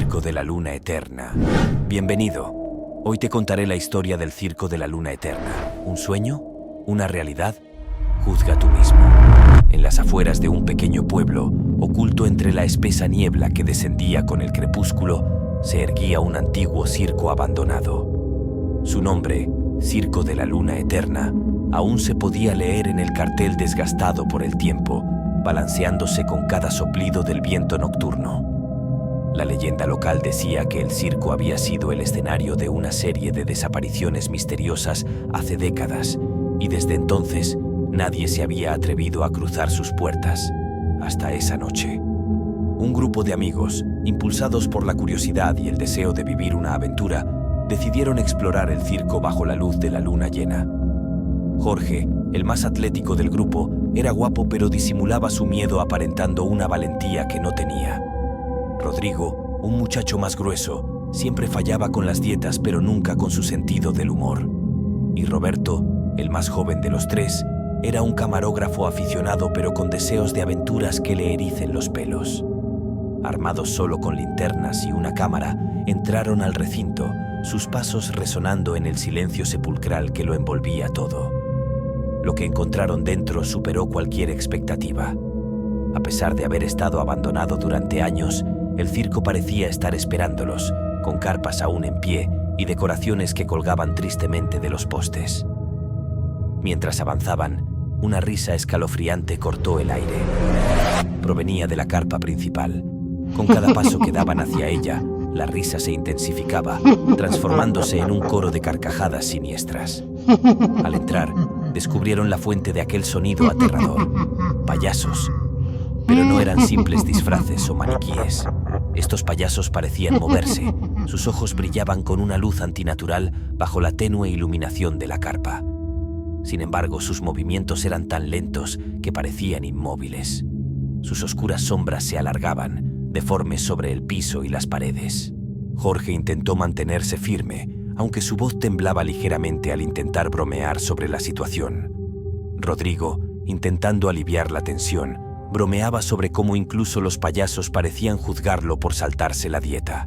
Circo de la Luna Eterna. Bienvenido. Hoy te contaré la historia del Circo de la Luna Eterna. ¿Un sueño? ¿Una realidad? Juzga tú mismo. En las afueras de un pequeño pueblo, oculto entre la espesa niebla que descendía con el crepúsculo, se erguía un antiguo circo abandonado. Su nombre, Circo de la Luna Eterna, aún se podía leer en el cartel desgastado por el tiempo, balanceándose con cada soplido del viento nocturno. La leyenda local decía que el circo había sido el escenario de una serie de desapariciones misteriosas hace décadas, y desde entonces nadie se había atrevido a cruzar sus puertas, hasta esa noche. Un grupo de amigos, impulsados por la curiosidad y el deseo de vivir una aventura, decidieron explorar el circo bajo la luz de la luna llena. Jorge, el más atlético del grupo, era guapo pero disimulaba su miedo aparentando una valentía que no tenía. Rodrigo, un muchacho más grueso, siempre fallaba con las dietas pero nunca con su sentido del humor. Y Roberto, el más joven de los tres, era un camarógrafo aficionado pero con deseos de aventuras que le ericen los pelos. Armados solo con linternas y una cámara, entraron al recinto, sus pasos resonando en el silencio sepulcral que lo envolvía todo. Lo que encontraron dentro superó cualquier expectativa. A pesar de haber estado abandonado durante años, el circo parecía estar esperándolos, con carpas aún en pie y decoraciones que colgaban tristemente de los postes. Mientras avanzaban, una risa escalofriante cortó el aire. Provenía de la carpa principal. Con cada paso que daban hacia ella, la risa se intensificaba, transformándose en un coro de carcajadas siniestras. Al entrar, descubrieron la fuente de aquel sonido aterrador: payasos. Pero no eran simples disfraces o maniquíes. Estos payasos parecían moverse. Sus ojos brillaban con una luz antinatural bajo la tenue iluminación de la carpa. Sin embargo, sus movimientos eran tan lentos que parecían inmóviles. Sus oscuras sombras se alargaban, deformes sobre el piso y las paredes. Jorge intentó mantenerse firme, aunque su voz temblaba ligeramente al intentar bromear sobre la situación. Rodrigo, intentando aliviar la tensión, bromeaba sobre cómo incluso los payasos parecían juzgarlo por saltarse la dieta.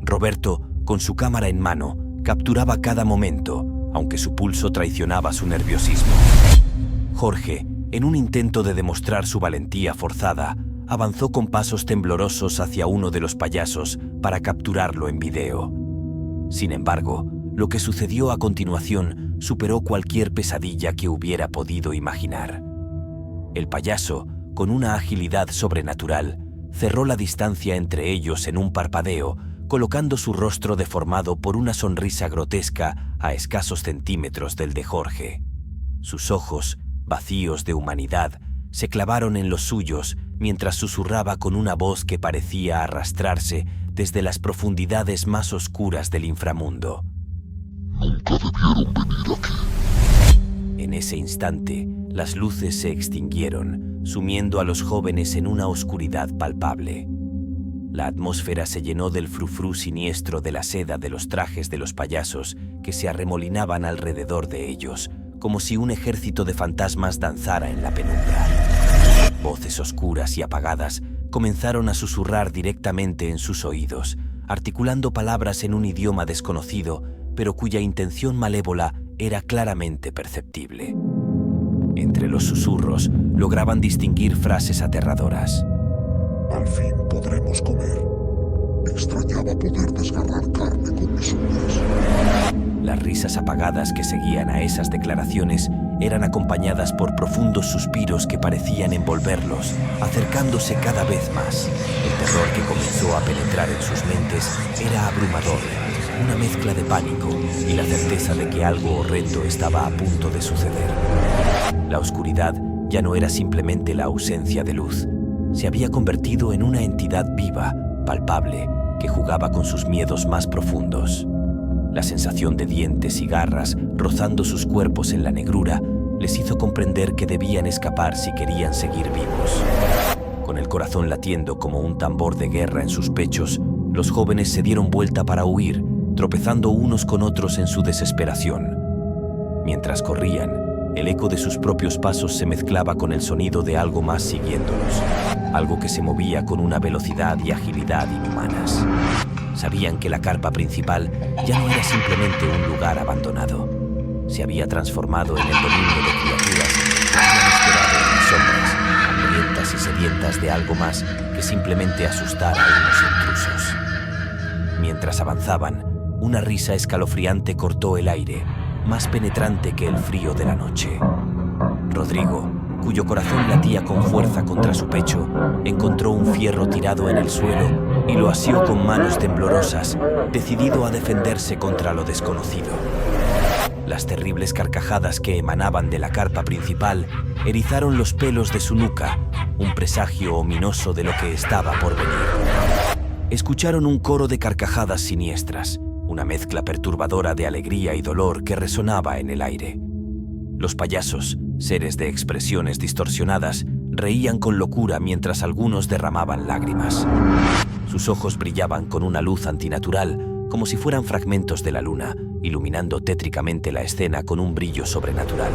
Roberto, con su cámara en mano, capturaba cada momento, aunque su pulso traicionaba su nerviosismo. Jorge, en un intento de demostrar su valentía forzada, avanzó con pasos temblorosos hacia uno de los payasos para capturarlo en video. Sin embargo, lo que sucedió a continuación superó cualquier pesadilla que hubiera podido imaginar. El payaso, con una agilidad sobrenatural, cerró la distancia entre ellos en un parpadeo, colocando su rostro deformado por una sonrisa grotesca a escasos centímetros del de Jorge. Sus ojos, vacíos de humanidad, se clavaron en los suyos mientras susurraba con una voz que parecía arrastrarse desde las profundidades más oscuras del inframundo. Nunca debieron venir aquí. En ese instante, las luces se extinguieron, sumiendo a los jóvenes en una oscuridad palpable. La atmósfera se llenó del frufrú siniestro de la seda de los trajes de los payasos que se arremolinaban alrededor de ellos, como si un ejército de fantasmas danzara en la penumbra. Voces oscuras y apagadas comenzaron a susurrar directamente en sus oídos, articulando palabras en un idioma desconocido, pero cuya intención malévola era claramente perceptible. Entre los susurros lograban distinguir frases aterradoras. Al fin podremos comer. Extrañaba poder desgarrar carne con mis uñas. Las risas apagadas que seguían a esas declaraciones eran acompañadas por profundos suspiros que parecían envolverlos, acercándose cada vez más. El terror que comenzó a penetrar en sus mentes era abrumador, una mezcla de pánico y la certeza de que algo horrendo estaba a punto de suceder. La oscuridad ya no era simplemente la ausencia de luz. Se había convertido en una entidad viva, palpable, que jugaba con sus miedos más profundos. La sensación de dientes y garras rozando sus cuerpos en la negrura les hizo comprender que debían escapar si querían seguir vivos. Con el corazón latiendo como un tambor de guerra en sus pechos, los jóvenes se dieron vuelta para huir, tropezando unos con otros en su desesperación. Mientras corrían, el eco de sus propios pasos se mezclaba con el sonido de algo más siguiéndolos, algo que se movía con una velocidad y agilidad inhumanas. Sabían que la carpa principal ya no era simplemente un lugar abandonado. Se había transformado en el dominio de criaturas que habían esperado en las sombras, hambrientas y sedientas de algo más que simplemente asustar a unos intrusos. Mientras avanzaban, una risa escalofriante cortó el aire, más penetrante que el frío de la noche. Rodrigo, cuyo corazón latía con fuerza contra su pecho, encontró un fierro tirado en el suelo y lo asió con manos temblorosas, decidido a defenderse contra lo desconocido. Las terribles carcajadas que emanaban de la carpa principal erizaron los pelos de su nuca, un presagio ominoso de lo que estaba por venir. Escucharon un coro de carcajadas siniestras, una mezcla perturbadora de alegría y dolor que resonaba en el aire. Los payasos, seres de expresiones distorsionadas, reían con locura mientras algunos derramaban lágrimas. Sus ojos brillaban con una luz antinatural, como si fueran fragmentos de la luna, iluminando tétricamente la escena con un brillo sobrenatural.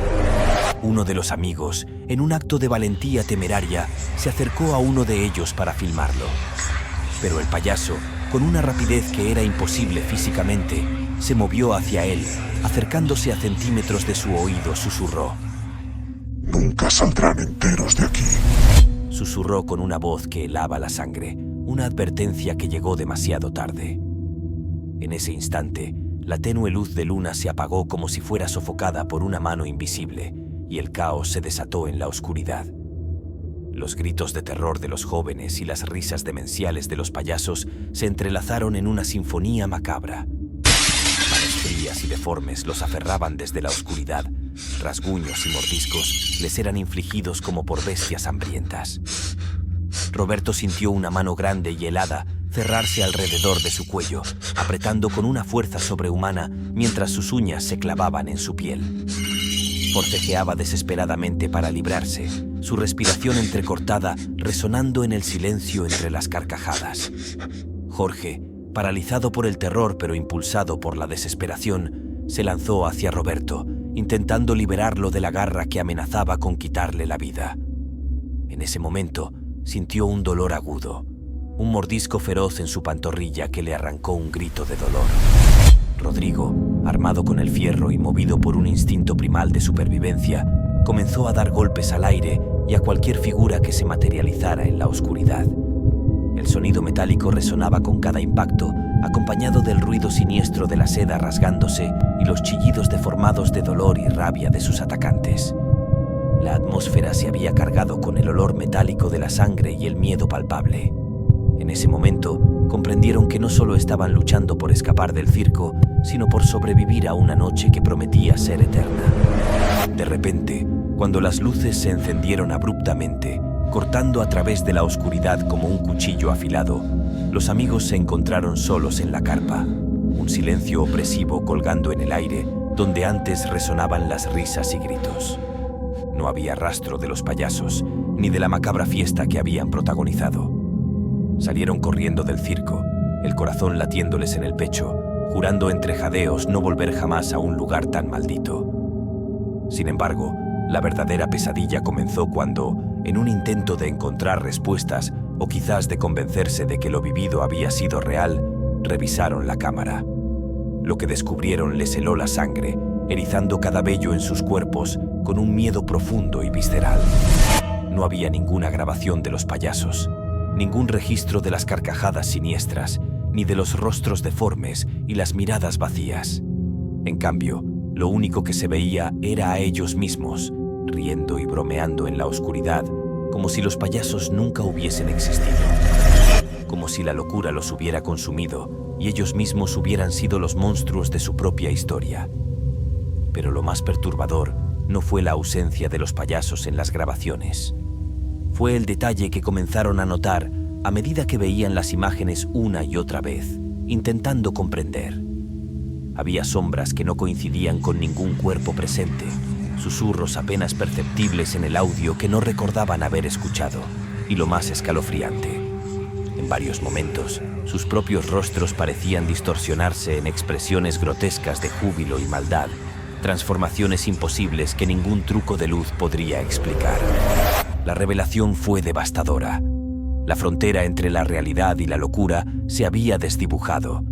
Uno de los amigos, en un acto de valentía temeraria, se acercó a uno de ellos para filmarlo. Pero el payaso, con una rapidez que era imposible físicamente, se movió hacia él, acercándose a centímetros de su oído, susurró. Nunca saldrán enteros de aquí. Susurró con una voz que helaba la sangre, una advertencia que llegó demasiado tarde. En ese instante, la tenue luz de luna se apagó como si fuera sofocada por una mano invisible, y el caos se desató en la oscuridad. Los gritos de terror de los jóvenes y las risas demenciales de los payasos se entrelazaron en una sinfonía macabra. Manos frías y deformes los aferraban desde la oscuridad. Rasguños y mordiscos les eran infligidos como por bestias hambrientas. Roberto sintió una mano grande y helada cerrarse alrededor de su cuello, apretando con una fuerza sobrehumana mientras sus uñas se clavaban en su piel. Forcejeaba desesperadamente para librarse, su respiración entrecortada resonando en el silencio entre las carcajadas. Jorge, paralizado por el terror pero impulsado por la desesperación, se lanzó hacia Roberto, intentando liberarlo de la garra que amenazaba con quitarle la vida. En ese momento, sintió un dolor agudo, un mordisco feroz en su pantorrilla que le arrancó un grito de dolor. Rodrigo, armado con el fierro y movido por un instinto primal de supervivencia, comenzó a dar golpes al aire y a cualquier figura que se materializara en la oscuridad. El sonido metálico resonaba con cada impacto, acompañado del ruido siniestro de la seda rasgándose y los chillidos deformados de dolor y rabia de sus atacantes. La atmósfera se había cargado con el olor metálico de la sangre y el miedo palpable. En ese momento, comprendieron que no solo estaban luchando por escapar del circo, sino por sobrevivir a una noche que prometía ser eterna. De repente, cuando las luces se encendieron abruptamente, cortando a través de la oscuridad como un cuchillo afilado, los amigos se encontraron solos en la carpa, un silencio opresivo colgando en el aire, donde antes resonaban las risas y gritos. No había rastro de los payasos, ni de la macabra fiesta que habían protagonizado. Salieron corriendo del circo, el corazón latiéndoles en el pecho, jurando entre jadeos no volver jamás a un lugar tan maldito. Sin embargo, la verdadera pesadilla comenzó cuando, en un intento de encontrar respuestas o quizás de convencerse de que lo vivido había sido real, revisaron la cámara. Lo que descubrieron les heló la sangre, erizando cada vello en sus cuerpos con un miedo profundo y visceral. No había ninguna grabación de los payasos, ningún registro de las carcajadas siniestras, ni de los rostros deformes y las miradas vacías. En cambio, lo único que se veía era a ellos mismos, riendo y bromeando en la oscuridad, como si los payasos nunca hubiesen existido. Como si la locura los hubiera consumido y ellos mismos hubieran sido los monstruos de su propia historia. Pero lo más perturbador no fue la ausencia de los payasos en las grabaciones. Fue el detalle que comenzaron a notar a medida que veían las imágenes una y otra vez, intentando comprender. Había sombras que no coincidían con ningún cuerpo presente, susurros apenas perceptibles en el audio que no recordaban haber escuchado, y lo más escalofriante. En varios momentos, sus propios rostros parecían distorsionarse en expresiones grotescas de júbilo y maldad, transformaciones imposibles que ningún truco de luz podría explicar. La revelación fue devastadora. La frontera entre la realidad y la locura se había desdibujado.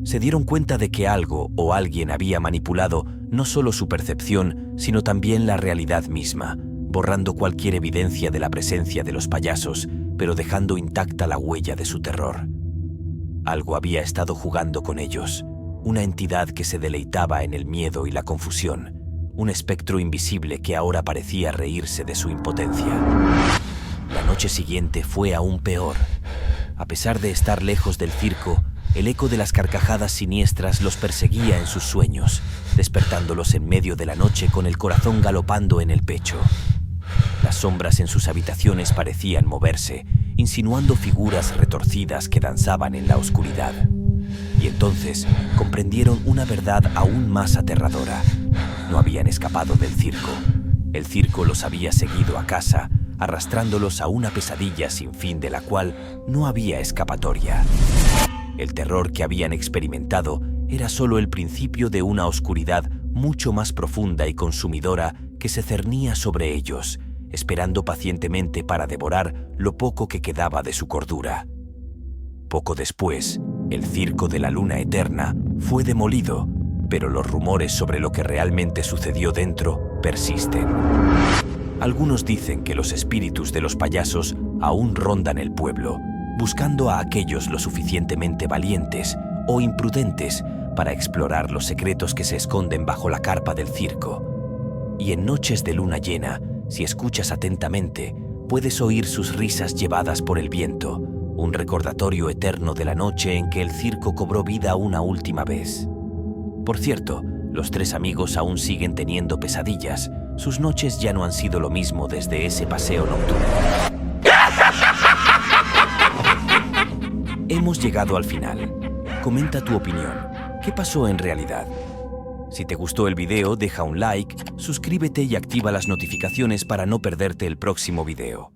Se dieron cuenta de que algo o alguien había manipulado no solo su percepción, sino también la realidad misma, borrando cualquier evidencia de la presencia de los payasos, pero dejando intacta la huella de su terror. Algo había estado jugando con ellos, una entidad que se deleitaba en el miedo y la confusión, un espectro invisible que ahora parecía reírse de su impotencia. La noche siguiente fue aún peor. A pesar de estar lejos del circo, el eco de las carcajadas siniestras los perseguía en sus sueños, despertándolos en medio de la noche con el corazón galopando en el pecho. Las sombras en sus habitaciones parecían moverse, insinuando figuras retorcidas que danzaban en la oscuridad. Y entonces comprendieron una verdad aún más aterradora. No habían escapado del circo. El circo los había seguido a casa, arrastrándolos a una pesadilla sin fin de la cual no había escapatoria. El terror que habían experimentado era solo el principio de una oscuridad mucho más profunda y consumidora que se cernía sobre ellos, esperando pacientemente para devorar lo poco que quedaba de su cordura. Poco después, el circo de la Luna Eterna fue demolido, pero los rumores sobre lo que realmente sucedió dentro persisten. Algunos dicen que los espíritus de los payasos aún rondan el pueblo, buscando a aquellos lo suficientemente valientes o imprudentes para explorar los secretos que se esconden bajo la carpa del circo. Y en noches de luna llena, si escuchas atentamente, puedes oír sus risas llevadas por el viento, un recordatorio eterno de la noche en que el circo cobró vida una última vez. Por cierto, los tres amigos aún siguen teniendo pesadillas. Sus noches ya no han sido lo mismo desde ese paseo nocturno. Hemos llegado al final. Comenta tu opinión. ¿Qué pasó en realidad? Si te gustó el video, deja un like, suscríbete y activa las notificaciones para no perderte el próximo video.